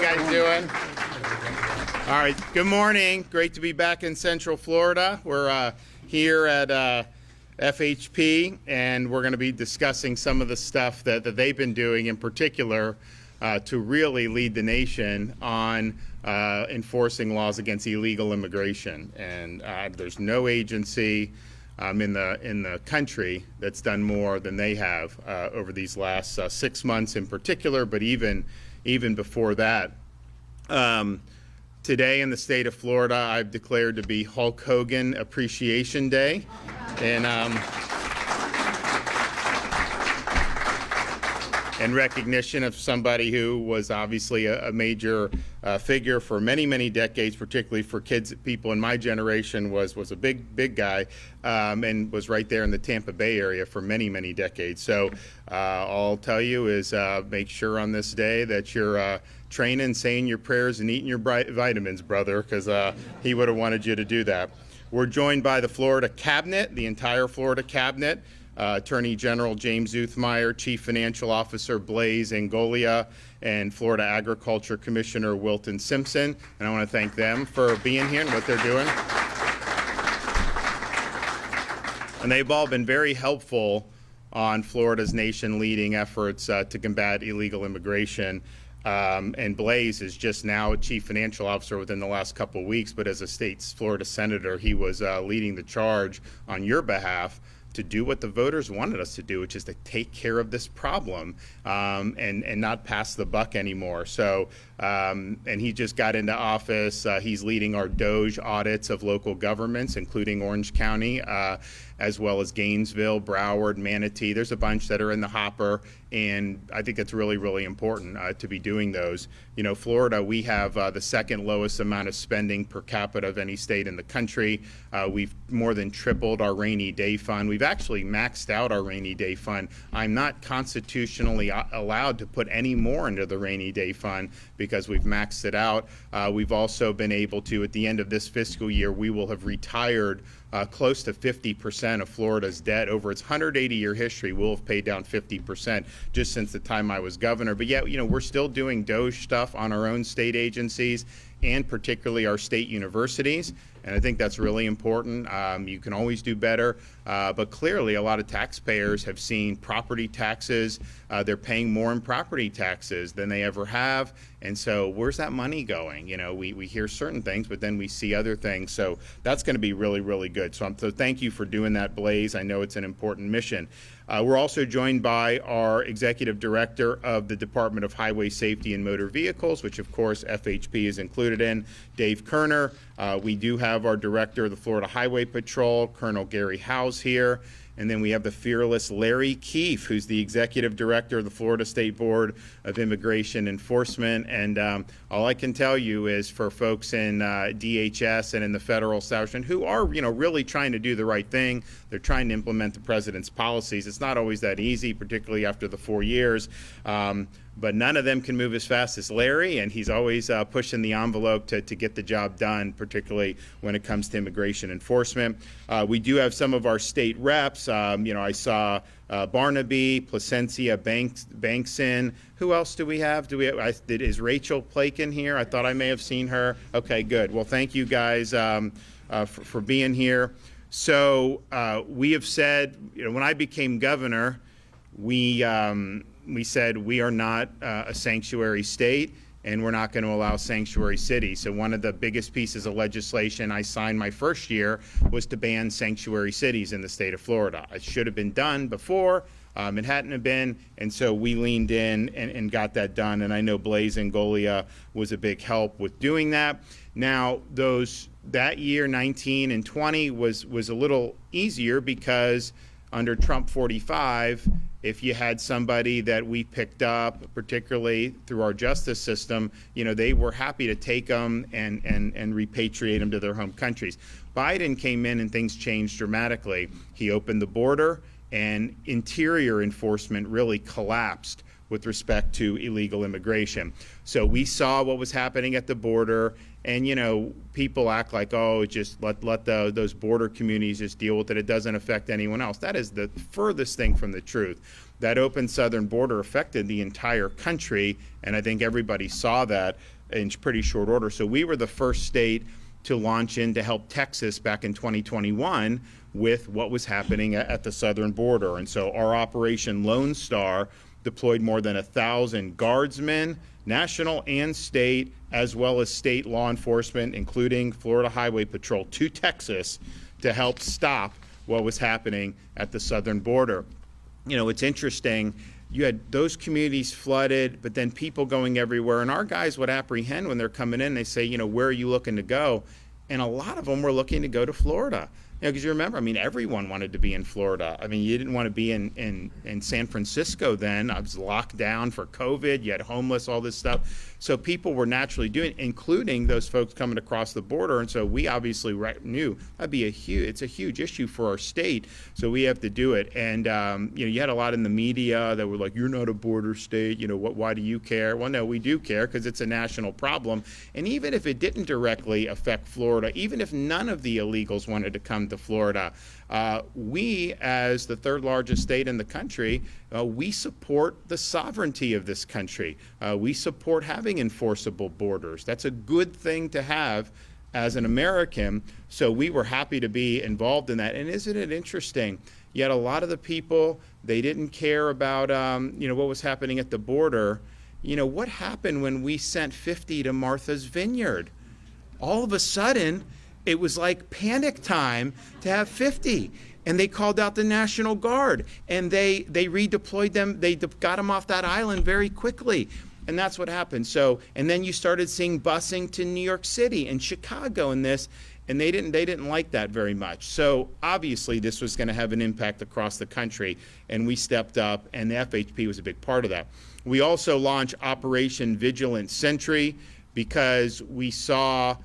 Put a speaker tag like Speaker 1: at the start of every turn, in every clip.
Speaker 1: guys doing? All right, good morning. Great to be back in Central Florida. We're here at FHP, and we're going to be discussing some of the stuff that they've been doing in particular to really lead the nation on enforcing laws against illegal immigration. And there's no agency in the country that's done more than they have over these last 6 months in particular, but even before that. Today in the state of Florida, I've declared to be Hulk Hogan Appreciation Day. And in recognition of somebody who was obviously a major figure for many, many decades, particularly for people in my generation, was a big guy, and was right there in the Tampa Bay area for many, many decades. So all I'll tell you is make sure on this day that you're training, saying your prayers, and eating your vitamins, brother, because he would have wanted you to do that. We're joined by the Florida Cabinet, the entire Florida Cabinet. Attorney General James Uthmeyer, Chief Financial Officer Blaise Angolia, and Florida Agriculture Commissioner Wilton Simpson. And I want to thank them for being here and what they're doing. And they've all been very helpful on Florida's nation-leading efforts to combat illegal immigration. And Blaise is just now a Chief Financial Officer within the last couple of weeks, but as a state Florida Senator, he was leading the charge on your behalf to do what the voters wanted us to do, which is to take care of this problem and not pass the buck anymore. So, and he just got into office. He's leading our DOJ audits of local governments, including Orange County, as well as Gainesville, Broward, Manatee. There's a bunch that are in the hopper, and I think it's really, really important to be doing those. You know, Florida, we have the second lowest amount of spending per capita of any state in the country. We've more than tripled our rainy day fund. We've actually maxed out our rainy day fund. I'm not constitutionally allowed to put any more into the rainy day fund because we've maxed it out. We've also been able to, at the end of this fiscal year, we will have retired close to 50% of Florida's debt. Over its 180-year history, we'll have paid down 50% just since the time I was governor. But yet, you know, we're still doing DOJ stuff on our own state agencies and particularly our state universities. And I think that's really important. You can always do better, but clearly a lot of taxpayers have seen property taxes. They're paying more in property taxes than they ever have. And so where's that money going? You know, we hear certain things, but then we see other things. So that's going to be really, really good. So thank you for doing that, Blaise. I know it's an important mission. We're also joined by our Executive Director of the Department of Highway Safety and Motor Vehicles, which of course FHP is included in, Dave Kerner. We do have our Director of the Florida Highway Patrol, Colonel Gary Howes, here. And then we have the fearless Larry Keefe, who's the Executive Director of the Florida State Board of Immigration Enforcement. And all I can tell you is for folks in DHS and in the federal establishment who are, you know, really trying to do the right thing, they're trying to implement the president's policies. It's not always that easy, particularly after the 4 years. But none of them can move as fast as Larry, and he's always pushing the envelope to get the job done, particularly when it comes to immigration enforcement. We do have some of our state reps. You know, I saw Barnaby, Placencia, Bankson. Who else do we have? Is Rachel Plakin here? I thought I may have seen her. Okay, good. Well, thank you guys for being here. So we have said, you know, when I became governor, we said we are not a sanctuary state, and we're not going to allow sanctuary cities. So one of the biggest pieces of legislation I signed my first year was to ban sanctuary cities in the state of Florida. It should have been done before. It hadn't been, and so we leaned in and got that done. And I know Blaise Angolia was a big help with doing that. Now, that year, 19 and 20, was a little easier because under Trump 45, if you had somebody that we picked up, particularly through our justice system, you know, they were happy to take them and repatriate them to their home countries. Biden came in and things changed dramatically. He opened the border, and interior enforcement really collapsed with respect to illegal immigration. So we saw what was happening at the border, and people act like, oh, just let those border communities just deal with it. It doesn't affect anyone else. That is the furthest thing from the truth. That open southern border affected the entire country, and I think everybody saw that in pretty short order. So we were the first state to launch in to help Texas back in 2021 with what was happening at the southern border. And so our Operation Lone Star deployed more than 1,000 guardsmen, national and state, as well as state law enforcement, including Florida Highway Patrol, to Texas to help stop what was happening at the southern border. It's interesting. You had those communities flooded, but then people going everywhere. And our guys would apprehend when they're coming in. They say, where are you looking to go? And a lot of them were looking to go to Florida. Because you remember, everyone wanted to be in Florida. You didn't want to be in San Francisco then. I was locked down for COVID. You had homeless, all this stuff. So people were naturally doing it, including those folks coming across the border. And so we obviously knew it's a huge issue for our state. So we have to do it. And, you had a lot in the media that were like, you're not a border state. Why do you care? Well, no, we do care because it's a national problem. And even if it didn't directly affect Florida, even if none of the illegals wanted to come to Florida, we, as the third largest state in the country, we support the sovereignty of this country. We support having enforceable borders. That's a good thing to have as an American. So we were happy to be involved in that. And isn't it interesting? Yet a lot of the people, they didn't care about what was happening at the border. What happened when we sent 50 to Martha's Vineyard? All of a sudden, it was like panic time to have 50. And they called out the National Guard, and they redeployed them. They got them off that island very quickly. And that's what happened. So, and then you started seeing busing to New York City and Chicago and this, and they didn't like that very much. So obviously this was going to have an impact across the country, and we stepped up, and the FHP was a big part of that. We also launched Operation Vigilant Sentry because we saw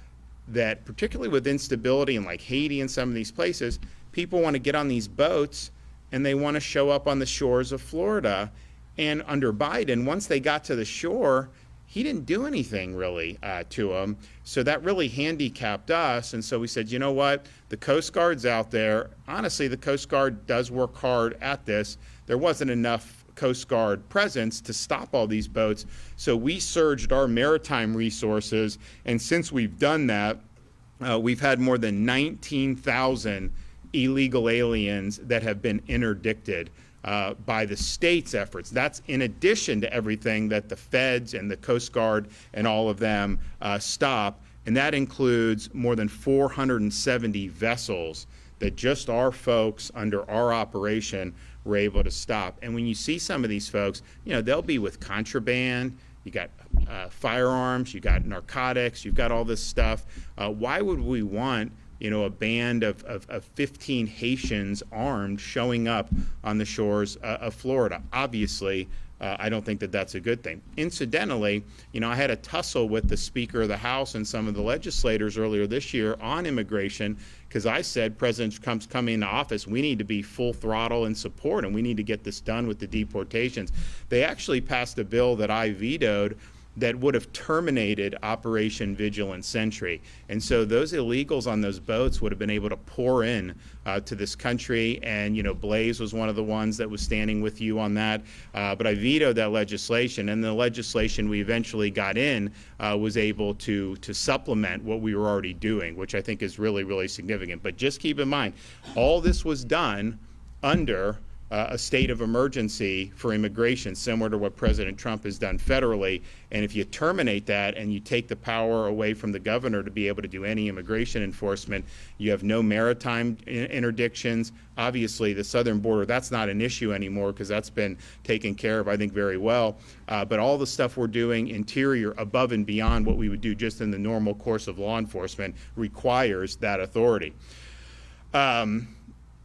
Speaker 1: that, particularly with instability in like Haiti and some of these places, people want to get on these boats and they want to show up on the shores of Florida. And under Biden, once they got to the shore, he didn't do anything really to them. So that really handicapped us. And so we said, you know what? The Coast Guard's out there. Honestly, the Coast Guard does work hard at this. There wasn't enough Coast Guard presence to stop all these boats. So we surged our maritime resources. And since we've done that, we've had more than 19,000 illegal aliens that have been interdicted by the state's efforts. That's in addition to everything that the feds and the Coast Guard and all of them stop. And that includes more than 470 vessels that just our folks under our operation were able to stop. And when you see some of these folks, they'll be with contraband. You got firearms, you got narcotics, you've got all this stuff. Why would we want a band of 15 Haitians armed showing up on the shores of Florida? Obviously, I don't think that that's a good thing. Incidentally, I had a tussle with the Speaker of the House and some of the legislators earlier this year on immigration, because I said President Trump's coming into office, we need to be full throttle in support, and we need to get this done with the deportations. They actually passed a bill that I vetoed that would have terminated Operation Vigilant Sentry. And so those illegals on those boats would have been able to pour in to this country. And, Blaze was one of the ones that was standing with you on that. But I vetoed that legislation. And the legislation we eventually got in was able to supplement what we were already doing, which I think is really, really significant. But just keep in mind, all this was done under a state of emergency for immigration, similar to what President Trump has done federally. And if you terminate that and you take the power away from the governor to be able to do any immigration enforcement, you have no maritime interdictions. Obviously, the southern border, that's not an issue anymore because that's been taken care of, I think, very well. But all the stuff we're doing interior, above and beyond what we would do just in the normal course of law enforcement, requires that authority.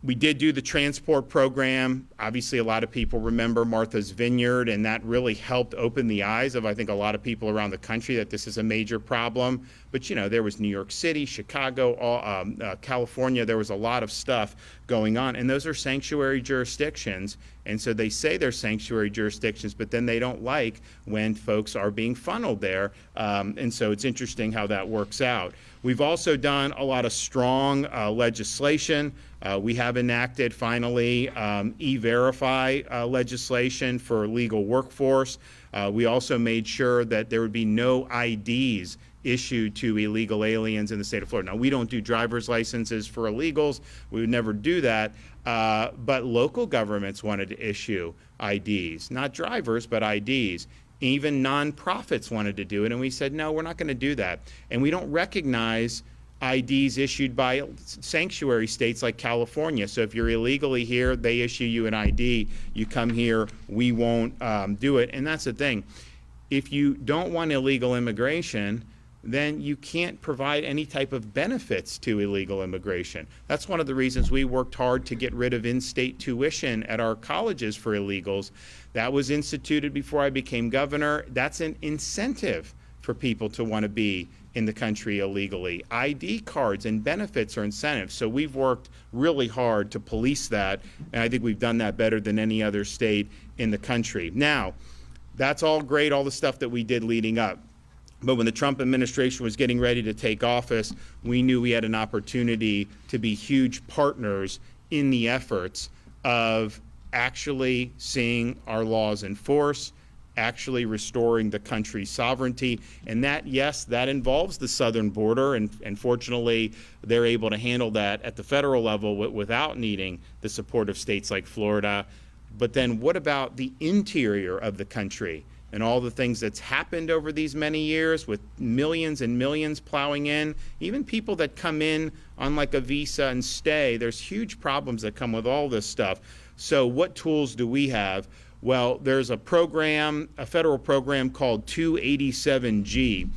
Speaker 1: We did do the transport program. Obviously, a lot of people remember Martha's Vineyard, and that really helped open the eyes of, I think, a lot of people around the country that this is a major problem. But, you know, there was New York City, Chicago, California. There was a lot of stuff going on, and those are sanctuary jurisdictions. And so they say they're sanctuary jurisdictions, but then they don't like when folks are being funneled there. And so it's interesting how that works out. We've also done a lot of strong legislation. We have enacted, finally, E-Verify legislation for legal workforce. We also made sure that there would be no IDs issued to illegal aliens in the state of Florida. Now, we don't do driver's licenses for illegals. We would never do that. But local governments wanted to issue IDs, not drivers, but IDs. Even nonprofits wanted to do it, and we said, no, we're not going to do that. And we don't recognize IDs issued by sanctuary states like California. So if you're illegally here, they issue you an ID. You come here, we won't do it. And that's the thing. If you don't want illegal immigration, then you can't provide any type of benefits to illegal immigration. That's one of the reasons we worked hard to get rid of in-state tuition at our colleges for illegals. That was instituted before I became governor. That's an incentive for people to want to be in the country illegally. ID cards and benefits are incentives. So we've worked really hard to police that, and I think we've done that better than any other state in the country. Now, that's all great, all the stuff that we did leading up. But when the Trump administration was getting ready to take office, we knew we had an opportunity to be huge partners in the efforts of actually seeing our laws enforced, actually restoring the country's sovereignty. And that, yes, that involves the southern border, and fortunately, they're able to handle that at the federal level without needing the support of states like Florida. But then what about the interior of the country? And all the things that's happened over these many years with millions and millions plowing in, even people that come in on like a visa and stay, there's huge problems that come with all this stuff. So what tools do we have? Well, there's a program, a federal program called 287G.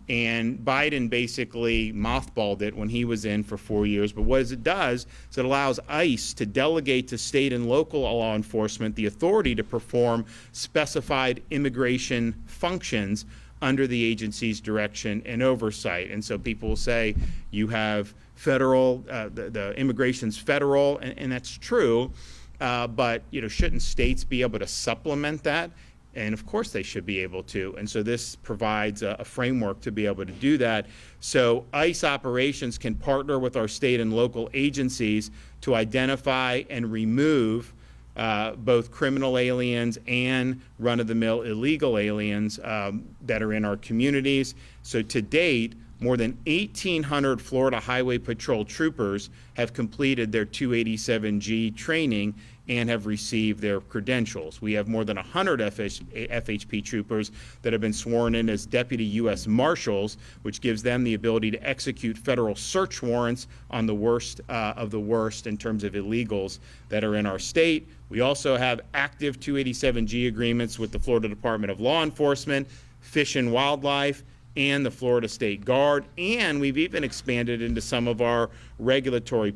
Speaker 1: And Biden basically mothballed it when he was in for 4 years. But what it does is it allows ICE to delegate to state and local law enforcement the authority to perform specified immigration functions under the agency's direction and oversight. And so people will say you have federal, the immigration's federal, and that's true. But you know, shouldn't states be able to supplement that? And of course they should be able to. And so this provides a framework to be able to do that. So ICE operations can partner with our state and local agencies to identify and remove both criminal aliens and run-of-the-mill illegal aliens that are in our communities. So to date, more than 1,800 Florida Highway Patrol troopers have completed their 287G training and have received their credentials. We have more than 100 FHP troopers that have been sworn in as Deputy U.S. Marshals, which gives them the ability to execute federal search warrants on the worst of the worst in terms of illegals that are in our state. We also have active 287G agreements with the Florida Department of Law Enforcement, Fish and Wildlife, and the Florida State Guard, and we've even expanded into some of our regulatory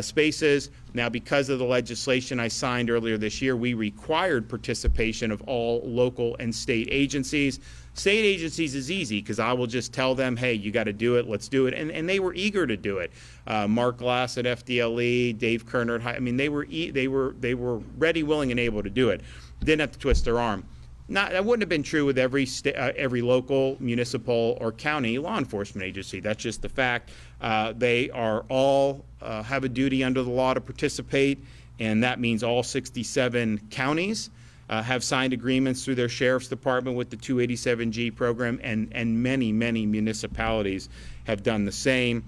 Speaker 1: spaces. Now, because of the legislation I signed earlier this year, we required participation of all local and state agencies. State agencies is easy because I will just tell them, hey, you got to do it, let's do it, and they were eager to do it. Mark Glass at FDLE, Dave Kerner at I mean, they were ready, willing, and able to do it. Didn't have to twist their arm. That wouldn't have been true with every local, municipal, or county law enforcement agency. That's just the fact. They are all have a duty under the law to participate, and that means all 67 counties have signed agreements through their sheriff's department with the 287G program, and many, many municipalities have done the same.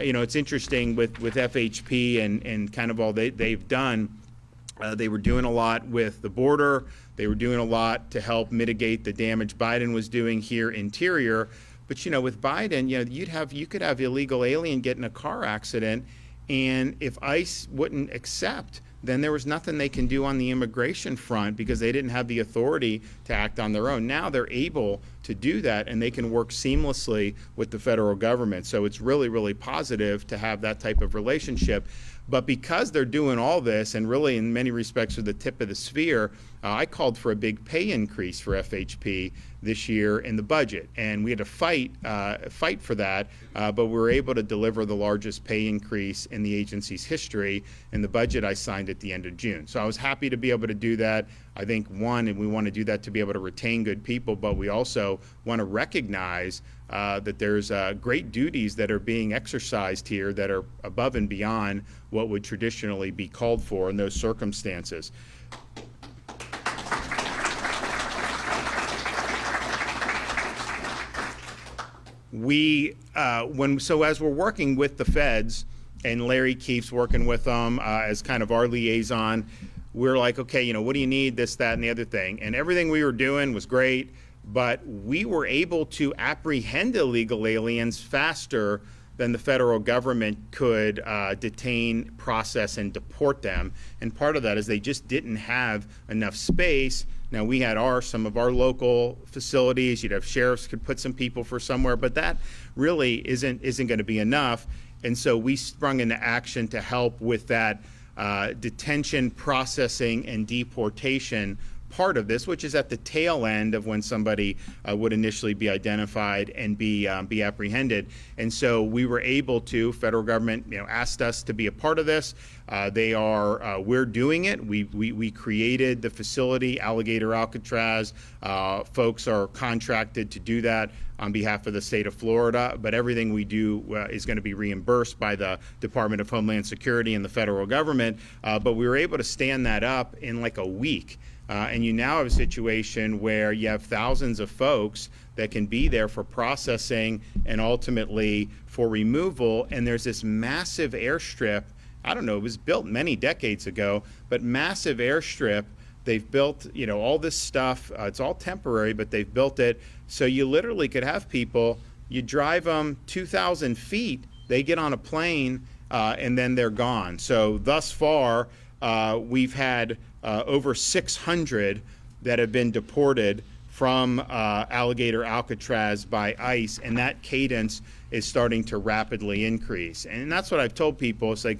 Speaker 1: You know, it's interesting with FHP and kind of all they've done. They were doing a lot with the border. They were doing a lot to help mitigate the damage Biden was doing here interior. But you know, with Biden, you know, you could have illegal alien get in a car accident, and if ICE wouldn't accept, then there was nothing they can do on the immigration front because they didn't have the authority to act on their own. Now they're able to do that, and they can work seamlessly with the federal government. So it's really, really positive to have that type of relationship. But because they're doing all this, and really in many respects are the tip of the sphere, I called for a big pay increase for FHP this year in the budget, and we had to fight for that, but we were able to deliver the largest pay increase in the agency's history in the budget I signed at the end of June. So I was happy to be able to do that. I think, one, and we want to do that to be able to retain good people, but we also want to recognize that there's great duties that are being exercised here that are above and beyond what would traditionally be called for in those circumstances. So as we're working with the feds, and Larry Keefe's working with them as kind of our liaison, we're like, okay, what do you need, this, that, and the other thing? And everything we were doing was great, but we were able to apprehend illegal aliens faster than the federal government could detain, process, and deport them. And part of that is they just didn't have enough space. Now, we had some of our local facilities. You'd have sheriffs could put some people for somewhere, but that really isn't going to be enough. And so we sprung into action to help with that detention, processing, and deportation part of this, which is at the tail end of when somebody would initially be identified and be apprehended. And so we were able to, federal government asked us to be a part of this. We're doing it. We created the facility, Alligator Alcatraz. Folks are contracted to do that on behalf of the state of Florida, but everything we do is going to be reimbursed by the Department of Homeland Security and the federal government. But we were able to stand that up in like a week. And you now have a situation where you have thousands of folks that can be there for processing and ultimately for removal. And there's this massive airstrip. I don't know, it was built many decades ago, but massive airstrip. They've built, all this stuff. It's all temporary, but they've built it. So you literally could have people, you drive them 2,000 feet, they get on a plane, and then they're gone. So thus far, we've had over 600 that have been deported from Alligator Alcatraz by ICE, and that cadence is starting to rapidly increase. And that's what I've told people. It's like,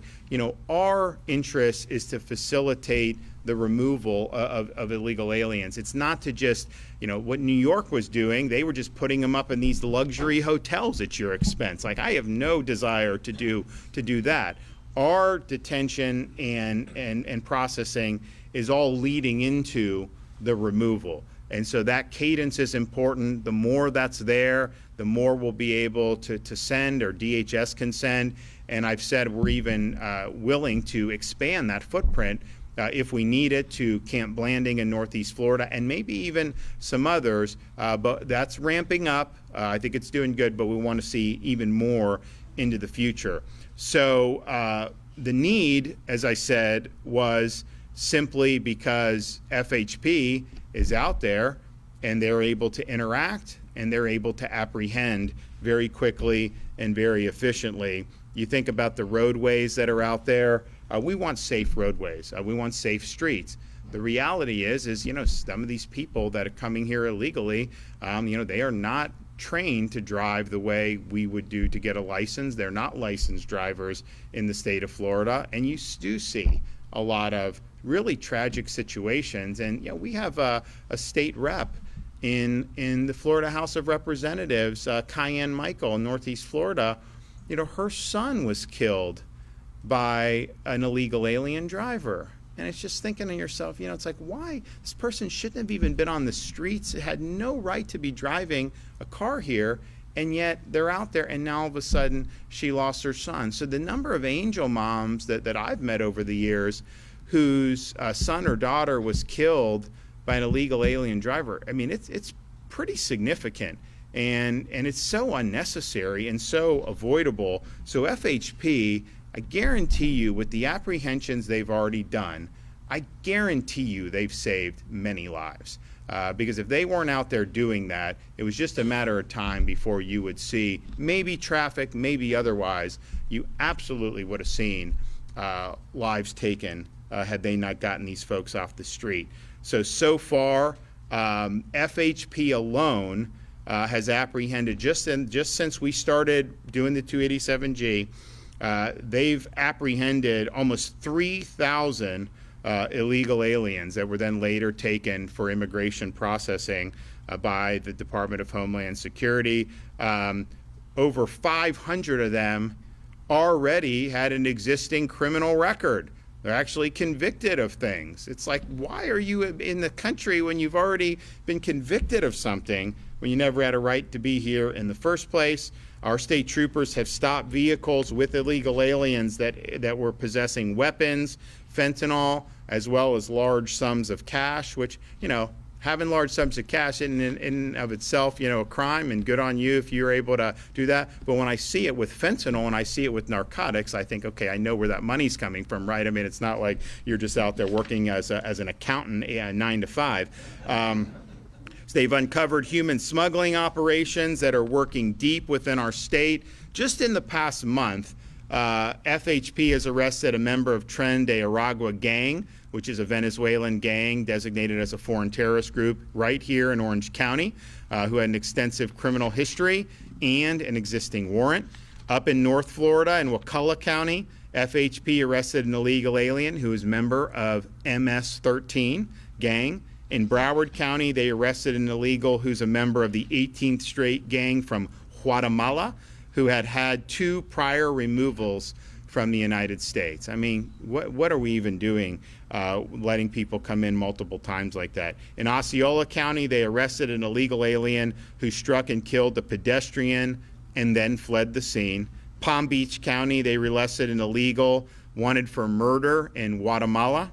Speaker 1: our interest is to facilitate the removal of illegal aliens. It's not to just, what New York was doing, they were just putting them up in these luxury hotels at your expense. Like, I have no desire to do that. Our detention and processing is all leading into the removal. And so that cadence is important. The more that's there, the more we'll be able to send, or DHS can send. And I've said we're even willing to expand that footprint if we need it, to Camp Blanding in Northeast Florida, and maybe even some others. But that's ramping up. I think it's doing good, but we want to see even more into the future. So the need, as I said, was simply because FHP is out there and they're able to interact and they're able to apprehend very quickly and very efficiently. You think about the roadways that are out there. We want safe roadways. We want safe streets. The reality is some of these people that are coming here illegally, they are not trained to drive the way we would do to get a license. They're not licensed drivers in the state of Florida, and you do see a lot of really tragic situations. And we have a state rep in the Florida House of Representatives, Cayenne Michael, in Northeast Florida. Her son was killed by an illegal alien driver. And it's just thinking to yourself, it's like, why? This person shouldn't have even been on the streets. It had no right to be driving a car here, and yet they're out there, and now all of a sudden she lost her son. So the number of angel moms that I've met over the years whose son or daughter was killed by an illegal alien driver, it's pretty significant. And it's so unnecessary and so avoidable. So FHP, I guarantee you, with the apprehensions they've already done, I guarantee you they've saved many lives. Because if they weren't out there doing that, it was just a matter of time before you would see, maybe traffic, maybe otherwise, you absolutely would have seen lives taken had they not gotten these folks off the street. So far, FHP alone has apprehended, just since we started doing the 287G, they've apprehended almost 3,000 illegal aliens that were then later taken for immigration processing by the Department of Homeland Security. Over 500 of them already had an existing criminal record. They're actually convicted of things. It's like, why are you in the country when you've already been convicted of something, when you never had a right to be here in the first place? Our state troopers have stopped vehicles with illegal aliens that were possessing weapons, fentanyl, as well as large sums of cash, which, you know, having large sums of cash in and of itself, you know, a crime, and good on you if you're able to do that. But when I see it with fentanyl and I see it with narcotics, I think, okay, I know where that money's coming from, right? I mean, it's not like you're just out there working as an accountant 9 to 5. So they've uncovered human smuggling operations that are working deep within our state. Just in the past month, FHP has arrested a member of Tren de Aragua gang, which is a Venezuelan gang designated as a foreign terrorist group right here in Orange County, who had an extensive criminal history and an existing warrant. Up in North Florida in Wakulla County, FHP arrested an illegal alien who is a member of MS-13 gang. In Broward County, they arrested an illegal who's a member of the 18th Street gang from Guatemala, who had 2 prior removals from the United States. I mean, what are we even doing, letting people come in multiple times like that? In Osceola County, they arrested an illegal alien who struck and killed a pedestrian and then fled the scene. Palm Beach County, they arrested an illegal wanted for murder in Guatemala.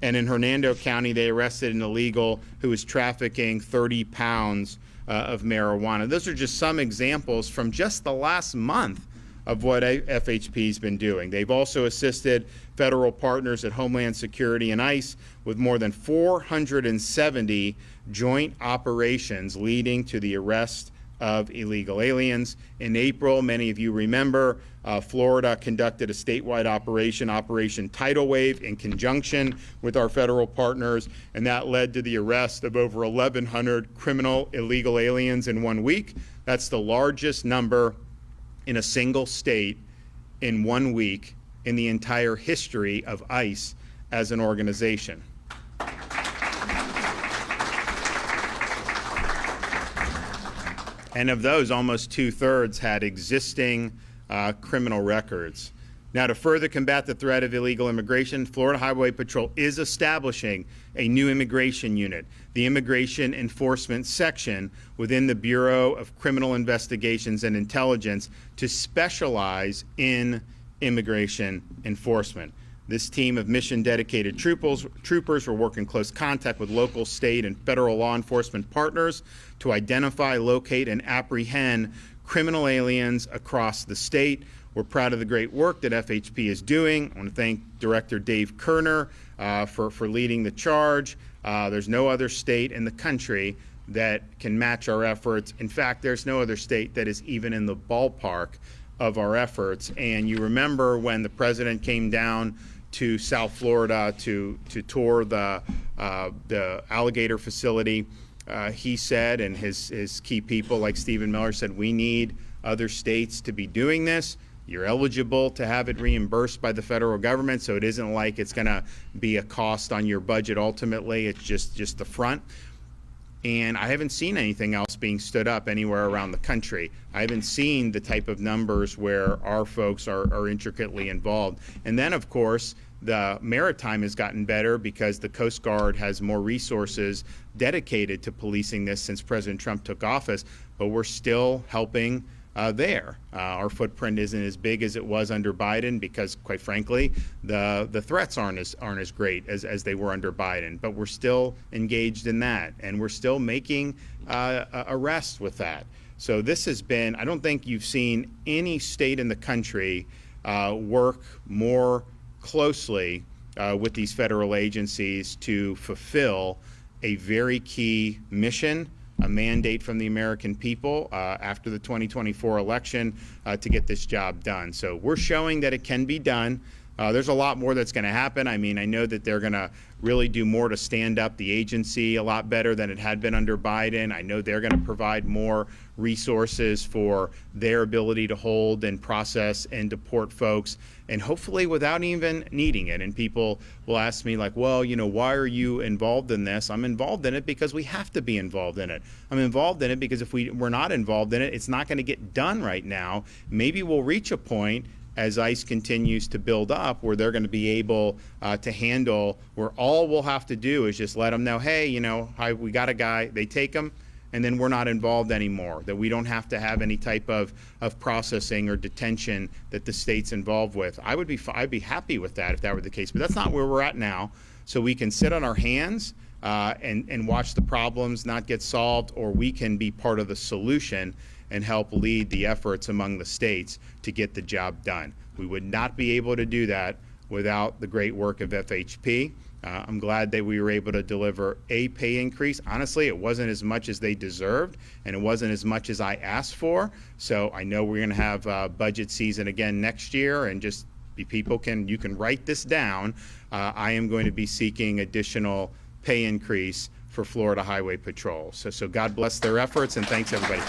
Speaker 1: And in Hernando County, they arrested an illegal who was trafficking 30 pounds of marijuana. Those are just some examples from just the last month of what FHP's been doing. They've also assisted federal partners at Homeland Security and ICE with more than 470 joint operations leading to the arrest of illegal aliens. In April, many of you remember, Florida conducted a statewide operation, Operation Tidal Wave, in conjunction with our federal partners, and that led to the arrest of over 1,100 criminal illegal aliens in 1 week. That's the largest number in a single state in 1 week in the entire history of ICE as an organization. And of those, almost 2/3 had existing criminal records. Now, to further combat the threat of illegal immigration, Florida Highway Patrol is establishing a new immigration unit, the Immigration Enforcement Section within the Bureau of Criminal Investigations and Intelligence, to specialize in immigration enforcement. This team of mission-dedicated troopers will work in close contact with local, state, and federal law enforcement partners to identify, locate, and apprehend criminal aliens across the state. We're proud of the great work that FHP is doing. I want to thank Director Dave Kerner for leading the charge. There's no other state in the country that can match our efforts. In fact, there's no other state that is even in the ballpark of our efforts. And you remember when the president came down to South Florida to tour the alligator facility, he said, and his key people like Stephen Miller said, we need other states to be doing this. You're eligible to have it reimbursed by the federal government, so it isn't like it's going to be a cost on your budget ultimately. It's just the front. And I haven't seen anything else being stood up anywhere around the country. I haven't seen the type of numbers where our folks are intricately involved. And then, of course, the Maritime has gotten better because the Coast Guard has more resources dedicated to policing this since President Trump took office, but we're still helping there. Our footprint isn't as big as it was under Biden because, quite frankly, the threats aren't as great as they were under Biden. But we're still engaged in that, and we're still making arrests with that. So this has been, I don't think you've seen any state in the country work more closely with these federal agencies to fulfill a very key mission, a mandate from the American people after the 2024 election to get this job done. So we're showing that it can be done. There's a lot more that's going to happen. I mean, I know that they're going to really do more to stand up the agency a lot better than it had been under Biden. I know they're going to provide more resources for their ability to hold and process and deport folks, and hopefully without even needing it. And people will ask me like, well, you know, why are you involved in this? I'm involved in it because we have to be involved in it. I'm involved in it because if we're not involved in it, it's not going to get done right now. Maybe we'll reach a point as ICE continues to build up where they're going to be able to handle, where all we'll have to do is just let them know, hey, you know, we got a guy, they take him, and then we're not involved anymore, that we don't have to have any type of processing or detention that the state's involved with. I'd be happy with that if that were the case, but that's not where we're at now. So we can sit on our hands and watch the problems not get solved, or we can be part of the solution and help lead the efforts among the states to get the job done. We would not be able to do that without the great work of FHP. I'm glad that we were able to deliver a pay increase. Honestly, it wasn't as much as they deserved, and it wasn't as much as I asked for. So I know we're going to have budget season again next year, and just you can write this down. I am going to be seeking additional pay increase for Florida Highway Patrol. So God bless their efforts, and thanks everybody.